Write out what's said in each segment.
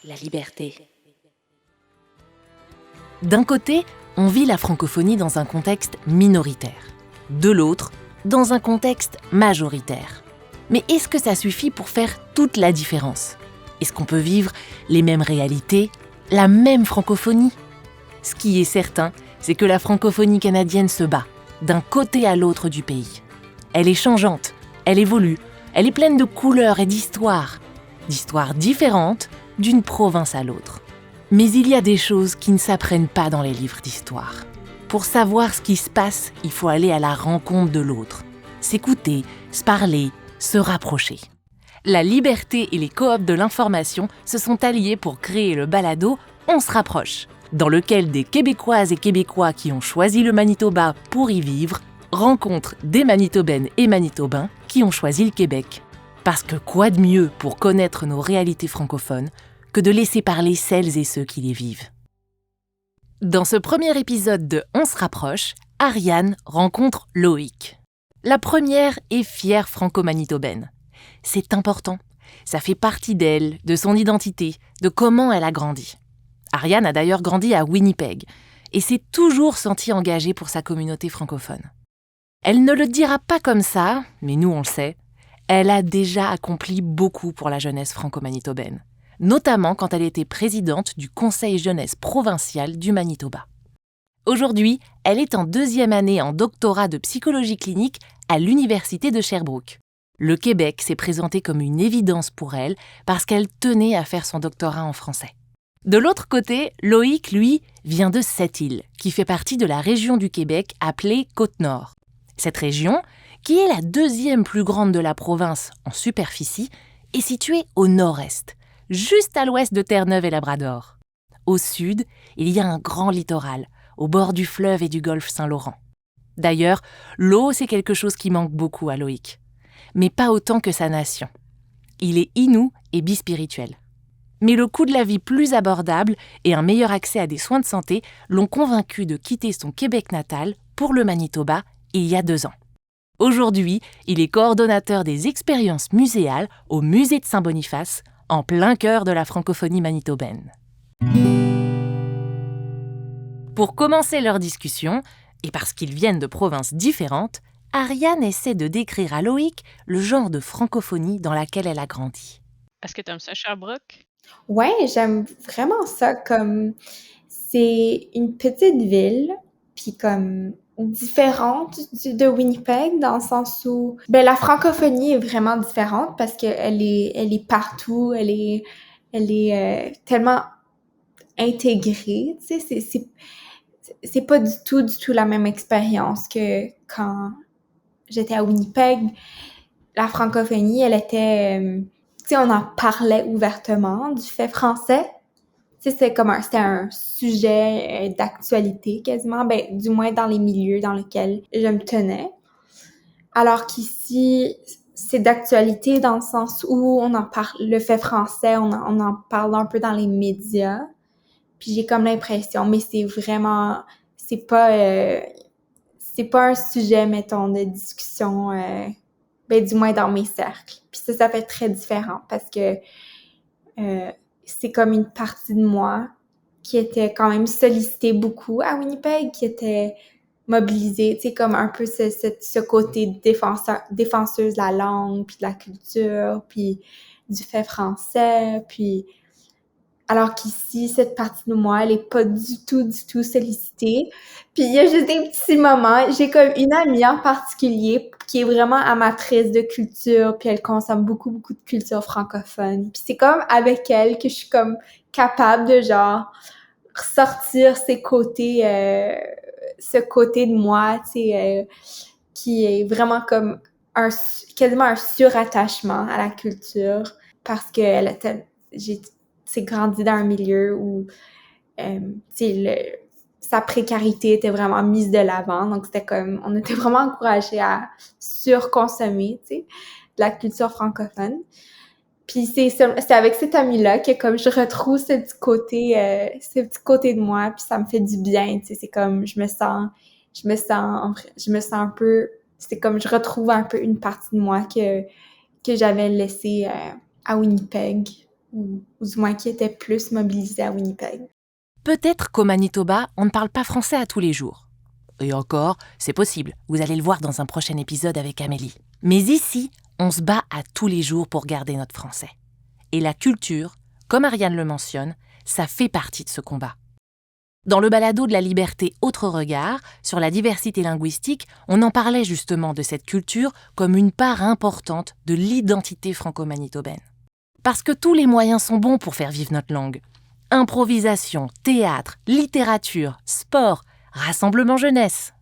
la liberté. D'un côté, on vit la francophonie dans un contexte minoritaire. De l'autre, dans un contexte majoritaire. Mais est-ce que ça suffit pour faire toute la différence ? Est-ce qu'on peut vivre les mêmes réalités, la même francophonie ? Ce qui est certain, c'est que la francophonie canadienne se bat, d'un côté à l'autre du pays. Elle est changeante, elle évolue, elle est pleine de couleurs et d'histoires différentes d'une province à l'autre. Mais il y a des choses qui ne s'apprennent pas dans les livres d'histoire. Pour savoir ce qui se passe, il faut aller à la rencontre de l'autre, s'écouter, se parler, se rapprocher. La liberté et les coops de l'information se sont alliés pour créer le balado On se rapproche, dans lequel des Québécoises et Québécois qui ont choisi le Manitoba pour y vivre rencontrent des Manitobaines et Manitobains qui ont choisi le Québec. Parce que quoi de mieux pour connaître nos réalités francophones que de laisser parler celles et ceux qui les vivent. Dans ce premier épisode de On se rapproche, Ariane rencontre Loïc. La première est fière franco-manitobaine. C'est important. Ça fait partie d'elle, de son identité, de comment elle a grandi. Ariane a d'ailleurs grandi à Winnipeg et s'est toujours sentie engagée pour sa communauté francophone. Elle ne le dira pas comme ça, mais nous on le sait, elle a déjà accompli beaucoup pour la jeunesse franco-manitobaine, notamment quand elle était présidente du Conseil jeunesse provincial du Manitoba. Aujourd'hui, elle est en 2e année en doctorat de psychologie clinique à l'Université de Sherbrooke. Le Québec s'est présenté comme une évidence pour elle parce qu'elle tenait à faire son doctorat en français. De l'autre côté, Loïc, lui, vient de Sept-Îles, qui fait partie de la région du Québec appelée Côte-Nord. Cette région, qui est la 2e plus grande de la province en superficie, est située au nord-est, juste à l'ouest de Terre-Neuve et Labrador. Au sud, il y a un grand littoral, au bord du fleuve et du golfe Saint-Laurent. D'ailleurs, l'eau, c'est quelque chose qui manque beaucoup à Loïc. Mais pas autant que sa nation. Il est inou et bispirituel. Mais le coût de la vie plus abordable et un meilleur accès à des soins de santé l'ont convaincu de quitter son Québec natal pour le Manitoba il y a 2 ans. Aujourd'hui, il est coordonnateur des expériences muséales au musée de Saint-Boniface, en plein cœur de la francophonie manitobaine. Pour commencer leur discussion, et parce qu'ils viennent de provinces différentes, Ariane essaie de décrire à Loïc le genre de francophonie dans laquelle elle a grandi. Est-ce que tu aimes ça, Sherbrooke? Ouais, j'aime vraiment ça. Comme c'est une petite ville, puis comme différente de Winnipeg dans le sens où la francophonie est vraiment différente parce que elle est partout, elle est tellement intégrée, tu sais, c'est pas du tout la même expérience que quand j'étais à Winnipeg. La francophonie, elle était tu sais, on en parlait ouvertement du fait français. Tu sais, c'était un sujet d'actualité quasiment, du moins dans les milieux dans lesquels je me tenais. Alors qu'ici, c'est d'actualité dans le sens où on en parle, le fait français, on en parle un peu dans les médias. Puis j'ai comme l'impression, mais c'est pas un sujet, mettons, de discussion, du moins dans mes cercles. Puis ça fait très différent parce que c'est comme une partie de moi qui était quand même sollicitée beaucoup à Winnipeg, qui était mobilisée, tu sais, comme un peu ce côté défenseuse de la langue, puis de la culture, puis du fait français, puis alors qu'ici, cette partie de moi, elle est pas du tout sollicitée. Puis il y a juste des petits moments. J'ai comme une amie en particulier qui est vraiment amatrice de culture, puis elle consomme beaucoup de culture francophone. Puis c'est comme avec elle que je suis comme capable de genre ressortir ce côté de moi, tu sais, qui est vraiment comme quasiment un surattachement à la culture parce que j'ai grandi dans un milieu où sa précarité était vraiment mise de l'avant, donc c'était comme on était vraiment encouragés à surconsommer, tu sais, de la culture francophone. Puis c'est avec cette amie-là que comme je retrouve ce petit côté de moi, puis ça me fait du bien, tu sais, c'est comme je me sens un peu, c'est comme je retrouve un peu une partie de moi que j'avais laissée à Winnipeg. ou du moins qui étaient plus mobilisés à Winnipeg. Peut-être qu'au Manitoba, on ne parle pas français à tous les jours. Et encore, c'est possible, vous allez le voir dans un prochain épisode avec Amélie. Mais ici, on se bat à tous les jours pour garder notre français. Et la culture, comme Ariane le mentionne, ça fait partie de ce combat. Dans le balado de la liberté Autre regard, sur la diversité linguistique, on en parlait justement de cette culture comme une part importante de l'identité franco-manitobaine. Parce que tous les moyens sont bons pour faire vivre notre langue. Improvisation, théâtre, littérature, sport, rassemblement jeunesse.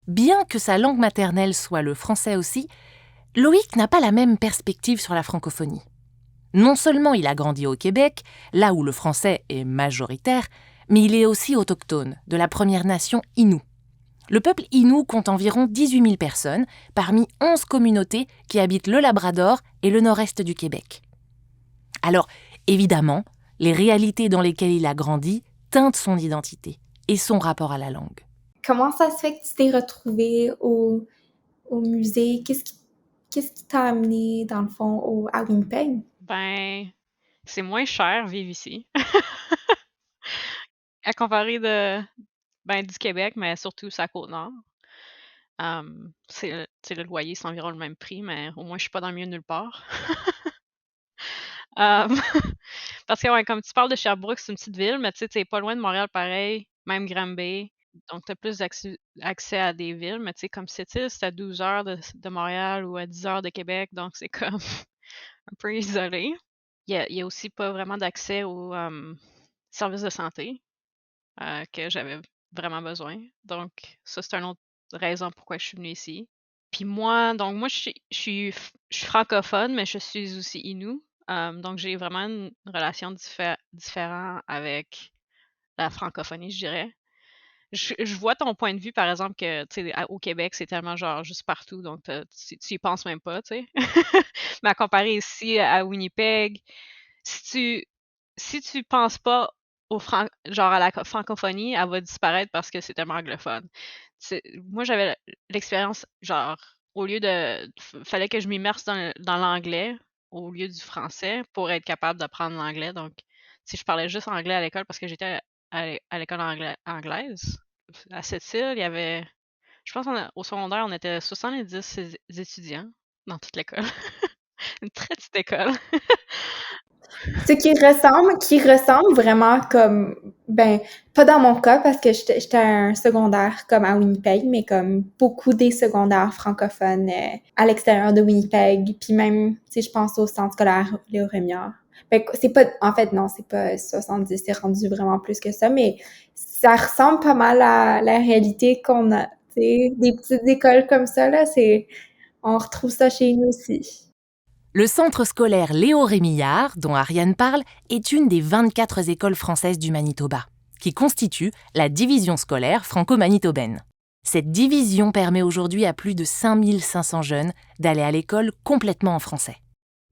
Bien que sa langue maternelle soit le français aussi, Loïc n'a pas la même perspective sur la francophonie. Non seulement il a grandi au Québec, là où le français est majoritaire, mais il est aussi autochtone, de la Première Nation Innu. Le peuple Innu compte environ 18 000 personnes, parmi 11 communautés qui habitent le Labrador et le nord-est du Québec. Alors, évidemment, les réalités dans lesquelles il a grandi teintent son identité et son rapport à la langue. Comment ça se fait que tu t'es retrouvé au musée? Qu'est-ce qui t'a amené, dans le fond, à Winnipeg? Ben, c'est moins cher vivre ici. À comparer du Québec, mais surtout sa Côte-Nord. Le loyer, c'est environ le même prix, mais au moins, je suis pas dans le milieu de nulle part. Um, parce que, ouais, comme tu parles de Sherbrooke, c'est une petite ville, mais tu sais, t'es pas loin de Montréal pareil, même Granby. Donc, tu as plus accès à des villes, mais tu sais, comme Sept-Îles, c'est à 12 heures de Montréal ou à 10 heures de Québec, donc c'est comme un peu isolé. Il y a aussi pas vraiment d'accès aux services de santé que j'avais vraiment besoin. Donc, ça, c'est une autre raison pourquoi je suis venue ici. Puis moi, je suis francophone, mais je suis aussi Innu. Donc, j'ai vraiment une relation différente avec la francophonie, je dirais. Je vois ton point de vue, par exemple, que au Québec, c'est tellement genre juste partout, donc tu y penses même pas, tu sais. Mais à comparer ici à Winnipeg, si tu penses pas genre à la francophonie, elle va disparaître parce que c'est tellement anglophone. Moi, j'avais l'expérience, genre, au lieu fallait que je m'immerse dans l'anglais au lieu du français pour être capable d'apprendre l'anglais. Donc, si je parlais juste anglais à l'école parce que j'étais à l'école anglaise, à Sept-Îles, il y avait, je pense au secondaire, on était 70 étudiants dans toute l'école. Une très petite école. Ce qui ressemble vraiment comme, ben, pas dans mon cas parce que j'étais à un secondaire comme à Winnipeg, mais comme beaucoup des secondaires francophones à l'extérieur de Winnipeg, puis même, tu sais, je pense au centre scolaire Léo Rémillard. Ben, c'est pas, en fait, non, c'est pas 70, c'est rendu vraiment plus que ça, mais ça ressemble pas mal à la réalité qu'on a, tu sais, des petites écoles comme ça, là, on retrouve ça chez nous aussi. Le centre scolaire Léo Rémillard, dont Ariane parle, est une des 24 écoles françaises du Manitoba, qui constitue la division scolaire franco-manitobaine. Cette division permet aujourd'hui à plus de 5500 jeunes d'aller à l'école complètement en français.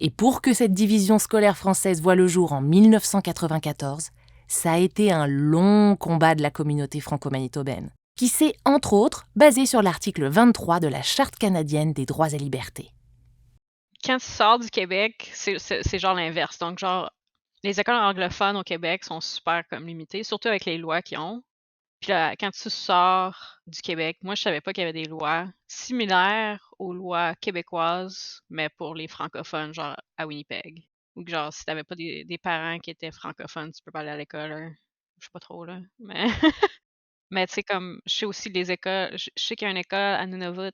Et pour que cette division scolaire française voie le jour en 1994, ça a été un long combat de la communauté franco-manitobaine, qui s'est, entre autres, basé sur l'article 23 de la Charte canadienne des droits et libertés. Quand tu sors du Québec, c'est genre l'inverse. Donc, genre, les écoles anglophones au Québec sont super comme limitées, surtout avec les lois qu'ils ont. Puis là, quand tu sors du Québec, moi, je savais pas qu'il y avait des lois similaires aux lois québécoises, mais pour les francophones, genre à Winnipeg. Ou que genre, si t'avais pas des parents qui étaient francophones, tu peux pas aller à l'école. Je sais pas trop, là. Mais, mais tu sais, comme, je sais aussi les écoles, je sais qu'il y a une école à Nunavut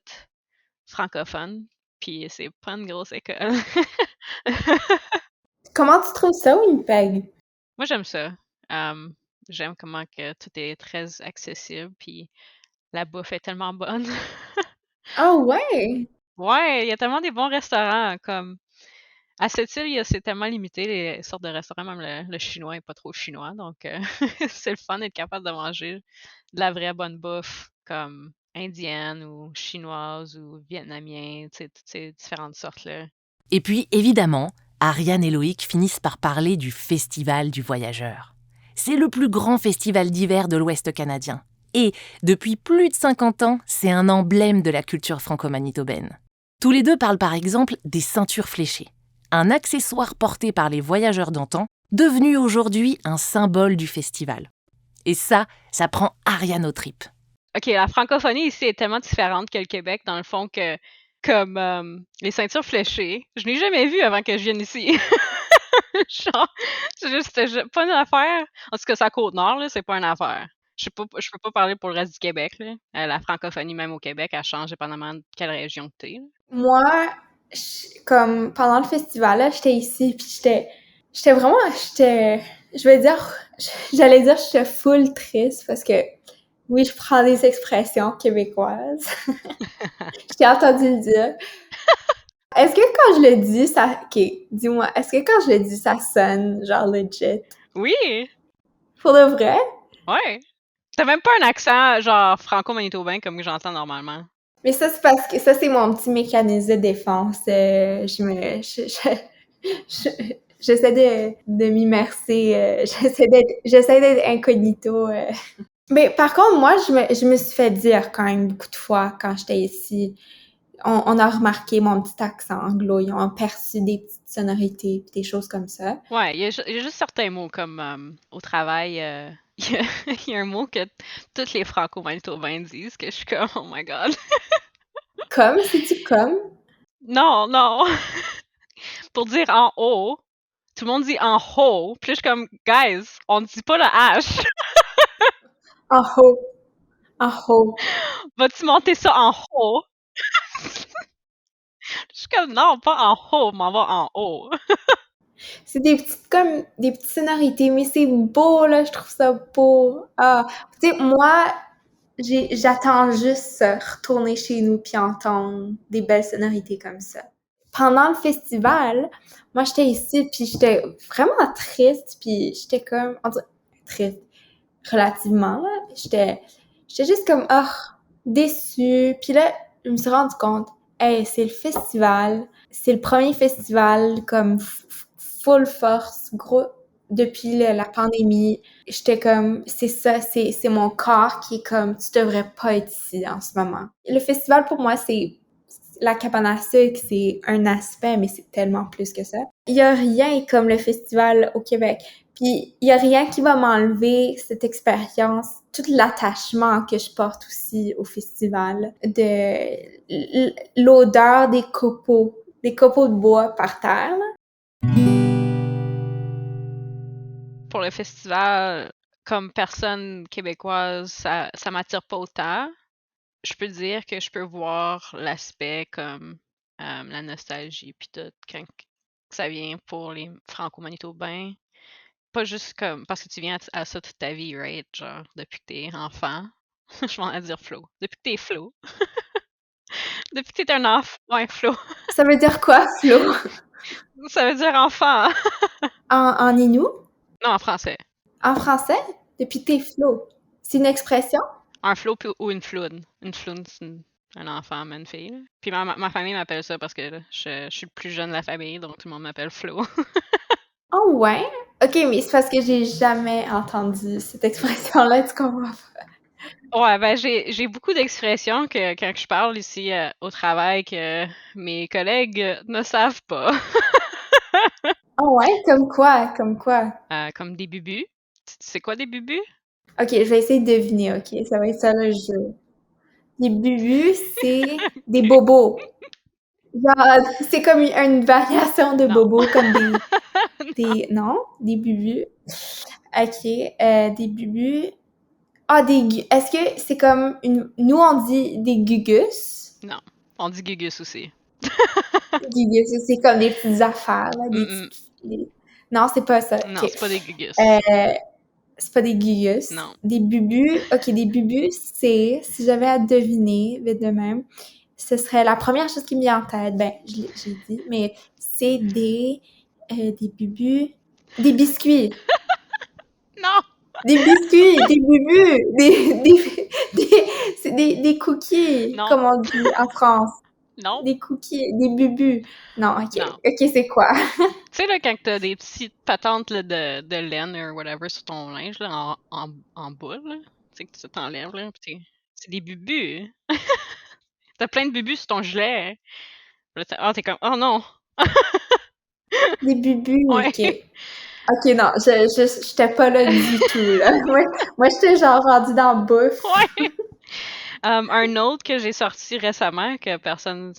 francophone, puis c'est pas une grosse école. Comment tu trouves ça, Winnipeg? Moi, j'aime ça. J'aime comment que tout est très accessible, puis la bouffe est tellement bonne. Ah ouais! Ouais, il y a tellement des bons restaurants, comme à cette île, c'est tellement limité les sortes de restaurants, même le chinois est pas trop chinois, donc c'est le fun d'être capable de manger de la vraie bonne bouffe, comme indienne ou chinoise ou vietnamienne, tu sais, toutes ces différentes sortes-là. Et puis, évidemment, Ariane et Loïc finissent par parler du Festival du Voyageur. C'est le plus grand festival d'hiver de l'Ouest canadien. Et, depuis plus de 50 ans, c'est un emblème de la culture franco-manitobaine. Tous les deux parlent par exemple des ceintures fléchées, un accessoire porté par les voyageurs d'antan, devenu aujourd'hui un symbole du festival. Et ça prend Ariane aux tripes. OK, la francophonie ici est tellement différente que le Québec, dans le fond, que comme les ceintures fléchées, je n'ai jamais vu avant que je vienne ici. Genre, c'était pas une affaire. En tout cas, c'est à Côte-Nord, là, c'est pas une affaire. Je peux pas parler pour le reste du Québec, là. La francophonie, même au Québec, elle change dépendamment de quelle région que t'es. Moi, comme pendant le festival, là, j'étais ici, puis j'étais vraiment, je vais dire, j'allais dire, j'étais full triste parce que, oui, je prends des expressions québécoises. Je t'ai entendu le dire. Est-ce que quand je le dis, ça, ok, dis-moi, est-ce que quand je le dis, ça sonne genre legit? Oui, Pour de vrai? ouais. T'as même pas un accent genre franco-manitobain comme j'entends normalement. Mais ça, c'est parce que ça, c'est mon petit mécanisme de défense. J'essaie de m'immerser. J'essaie d'être incognito. Mais par contre, moi, je me suis fait dire quand même beaucoup de fois quand j'étais ici. On a remarqué mon petit accent anglo. Ils ont perçu des petites sonorités pis des choses comme ça. Ouais, il y a juste certains mots comme au travail, il y a, il y a un mot que tous les franco-manitobains disent que je suis comme oh my god. Comme, c'est-tu comme? Non, non. Pour dire en haut, tout le monde dit en haut. Puis là, je suis comme guys, on dit pas le H. En haut. En haut. Vas-tu monter ça en haut? Je suis comme non, pas en haut, m'en va en haut. C'est des petites, comme, des petites sonorités, mais c'est beau, là, je trouve ça beau. Ah, tu sais, moi, j'attends juste retourner chez nous puis entendre des belles sonorités comme ça. Pendant le festival, moi, j'étais ici puis j'étais vraiment triste puis j'étais comme, en tout cas, triste, relativement, là. J'étais juste comme, ah, déçue. Puis là, je me suis rendu compte, hey, c'est le festival. C'est le premier festival comme full force, gros, depuis la pandémie. J'étais comme, c'est ça, c'est mon corps qui est comme, tu devrais pas être ici en ce moment. Le festival, pour moi, c'est la cabane à sucre, c'est un aspect, mais c'est tellement plus que ça. Il y a rien comme le festival au Québec. Puis, il y a rien qui va m'enlever cette expérience, tout l'attachement que je porte aussi au festival, de l'odeur des copeaux de bois par terre, là. Pour le festival, comme personne québécoise, ça m'attire pas autant. Je peux dire que je peux voir l'aspect comme la nostalgie puis tout quand ça vient pour les franco-manitobains. Pas juste comme parce que tu viens à ça toute ta vie, right? Genre depuis que t'es enfant. Je m'en ai dire Flo. Depuis que t'es Flo. Depuis que t'es un enfant. Ouais, Flo. Ça veut dire quoi, Flo? Ça veut dire enfant. En Inou? Non, en français. En français? Depuis t'es Flo. C'est une expression? Un Flo ou une floune. Une floune, c'est un enfant, mais une fille. Là. Puis ma famille m'appelle ça parce que là, je suis le plus jeune de la famille, donc tout le monde m'appelle Flo. Oh ouais? Ok, mais c'est parce que j'ai jamais entendu cette expression-là, tu comprends pas? Ouais, ben j'ai beaucoup d'expressions que quand je parle ici au travail que mes collègues ne savent pas. Oh ouais? Comme quoi? Comme quoi? Comme des bubus. Tu sais quoi des bubus? Ok, je vais essayer de deviner, ok? Ça va être ça le jeu. Les bubus, c'est des bobos. Genre, c'est comme une variation de Non. bobos, comme Non. non? Des bubus. Ok, des bubus. Ah, est-ce que c'est comme nous on dit des gugus? Non. On dit gugus aussi. Gugus, c'est comme des petites affaires, là, Mm-mm. Non, c'est pas ça. Non, Ok. c'est pas des gugus. C'est pas des gugus. Non. Des bubus. Ok, des bubus, c'est, si j'avais à deviner, vite de même, ce serait la première chose qui me vient en tête. Ben, j'ai dit, mais c'est des bubus, des biscuits. Non! Des biscuits, des bubus, c'est des cookies, Non. comme on dit en France. Non. Des cookies, des bubus. Non, ok. Non. Ok, c'est quoi? Tu sais, là, quand t'as des petites patentes là, de laine ou whatever sur ton linge, là, en boule, là, tu sais, que tu t'enlèves, là, pis c'est des bubus. T'as plein de bubus sur ton gilet. Là, t'es comme, oh non! Des bubus, Ouais. OK. OK, non, j'étais pas là du tout, là. Moi, j'étais genre rendue dans la bouffe. Ouais. Un autre que j'ai sorti récemment que personne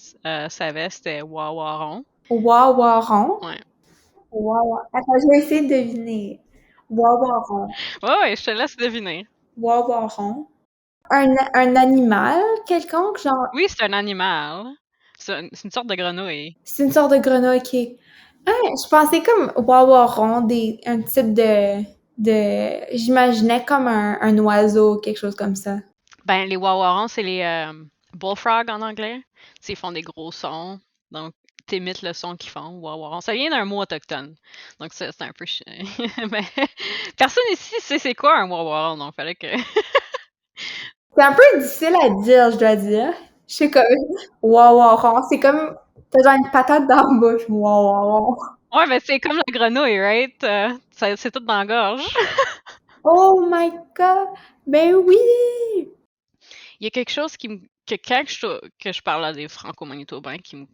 savait, c'était Wawaron. Wawaron. Ouais. Attends, je vais essayer de deviner. Wawaron. Ouais, je te laisse deviner. Wawaron. Un animal quelconque, genre, Oui, c'est un animal. C'est une sorte de grenouille. c'est une sorte de grenouille qui... Ah, je pensais comme Wawaron, un type j'imaginais comme un oiseau, quelque chose comme ça. Ben, les Wawarons, c'est les bullfrogs en anglais. T'sais, ils font des gros sons. Donc, t'imites le son qu'ils font, Wawaron. Ça vient d'un mot autochtone. Donc, c'est un peu Mais personne ici sait c'est quoi un Wawaron, donc fallait que... C'est un peu difficile à dire, je dois dire. Je sais comme Wawaron, c'est comme t'as genre une patate dans la bouche. Wawaron. Ouais, ben c'est comme la grenouille, right? C'est tout dans la gorge. Oh my god! Ben oui! Il y a quelque chose que quand que je parle à des franco-manitobains qui me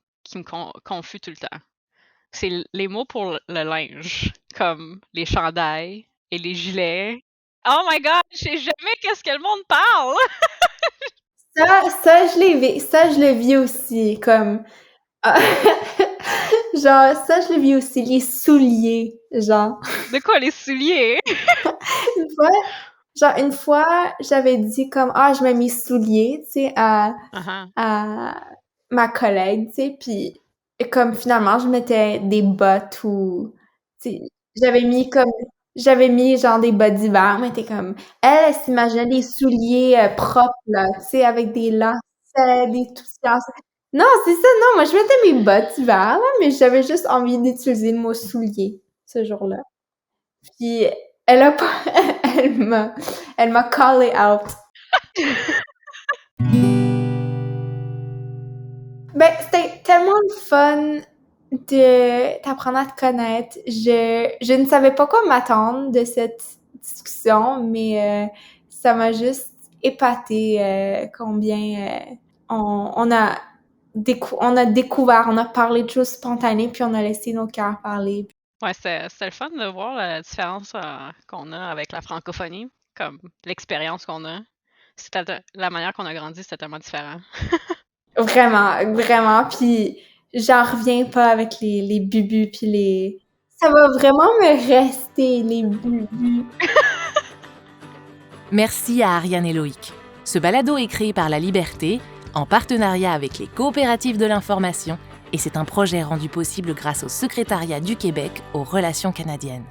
confus tout le temps. C'est les mots pour le linge, comme les chandails et les gilets. Oh my god, je sais jamais qu'est-ce que le monde parle! Ça, je le vis aussi, comme... genre, ça, je le vis aussi, les souliers, genre. De quoi les souliers? Une fois, une fois, j'avais dit comme, ah, je mets mes souliers, tu sais, Uh-huh. à ma collègue, tu sais, puis comme finalement, je mettais des bottes ou, tu sais, j'avais mis genre des bottes d'hiver, mais t'es comme, elle s'imaginait des souliers propres, là, tu sais, avec des lacets, des tout ça. Non, c'est ça, non, moi, je mettais mes bottes d'hiver, là, mais j'avais juste envie d'utiliser le mot soulier ce jour-là. Puis, elle a pas, elle m'a callé out. Ben, c'était tellement le fun de t'apprendre à te connaître. Je ne savais pas quoi m'attendre de cette discussion, mais ça m'a juste épaté combien on a découvert, on a parlé de choses spontanées, puis on a laissé nos cœurs parler. Ouais, c'était le fun de voir la différence qu'on a avec la francophonie, comme l'expérience qu'on a. La manière qu'on a grandi, c'était tellement différent. Vraiment, vraiment. Puis j'en reviens pas avec les bubus puis les... Ça va vraiment me rester, les bubus. Merci à Ariane et Loïc. Ce balado est créé par La Liberté, en partenariat avec les coopératives de l'information, et c'est un projet rendu possible grâce au Secrétariat du Québec aux Relations canadiennes.